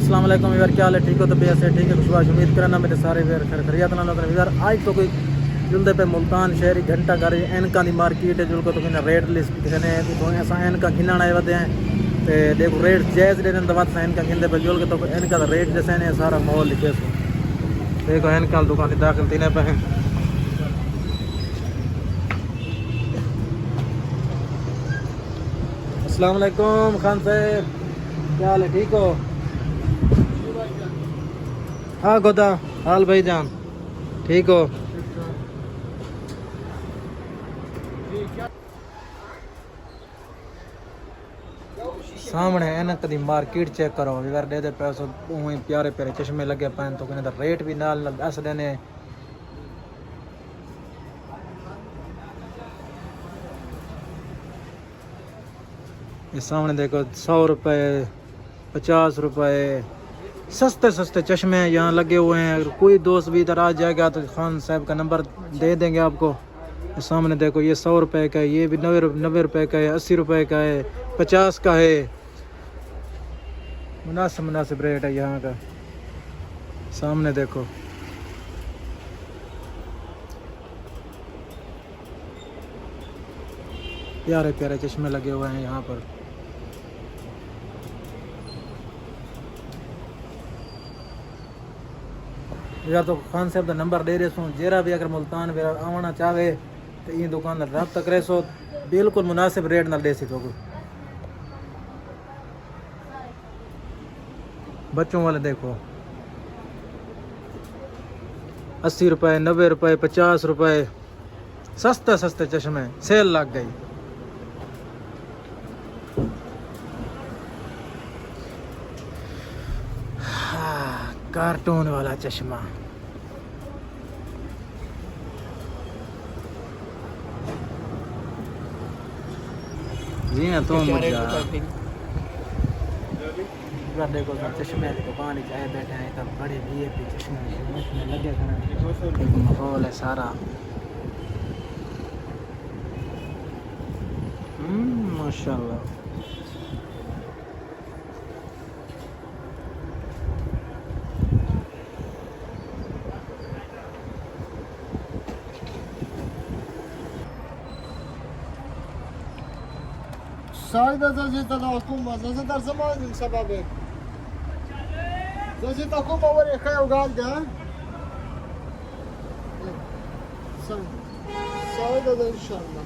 अस्सलाम वालेकुम यार, क्या हाल है? ठीक हो? तो ऐसे ठीक है, खुशबाश उम्मीद करना मेरे सारे वेर खरियात ना लोग यार। आज तो कोई जुलदे पे मुल्तान शहरी घंटा घर एनका दी मार्केट है जुल को तो किना रेट लिस्ट किने तो ऐसा एनका गिनण आए वदे हैं ते देखो रेट जायज़ दे दवा एनका गिनदे पे जुल के तो एनका दा रेट जैसे ने सारा माहौल लिखे सो देखो एनका दुकान की दाखिल तीने पे हैं। अस्सलाम वालेकुम खान साहब, क्या हाल है? ठीक हो? हाँ गोदा हाल भाई जान, ठीक हो? सामने एनक दी मार्केट चेक करो यार, दे दे पैसों प्यारे प्यारे चश्मे लगे पैन तो कहने रेट भी नाल दस देने। ये सामने देखो 100 रुपये 50 रुपये सस्ते सस्ते चश्मे यहाँ लगे हुए हैं। अगर कोई दोस्त भी इधर आ जाएगा तो खान साहब का नंबर दे देंगे आपको। ये सामने देखो ये 100 रुपये का है, ये भी 90 रुपये का है, 80 रुपये का है, 50 का है। मुनासिब रेट है यहाँ का। सामने देखो प्यारे प्यारे चश्मे लगे हुए हैं यहाँ पर। या तो खान साहब का नंबर दे रहे सो, जेरा भी अगर मुल्तान भी आना चाहे तो ये दुकान रब्ता करे सो, बिल्कुल मुनासिब रेट ना दे सको। बच्चों वाले देखो 80 रुपये 90 रुपये 50 रुपये सस्ते सस्ते चश्मे सेल लग गई। कार्टून वाला चश्मा जी हाँ तो मजा देखो चश्मे की दुकान चाहे बैठे हैं तब बड़े वीआईपी चश्मे लगे हैं। माहौल है सारा माशाल्लाह। Sayda zazita na akuma, zazita zamanim sababek. Zazita akuma wari kaya ugalda. Sayda da inşallah.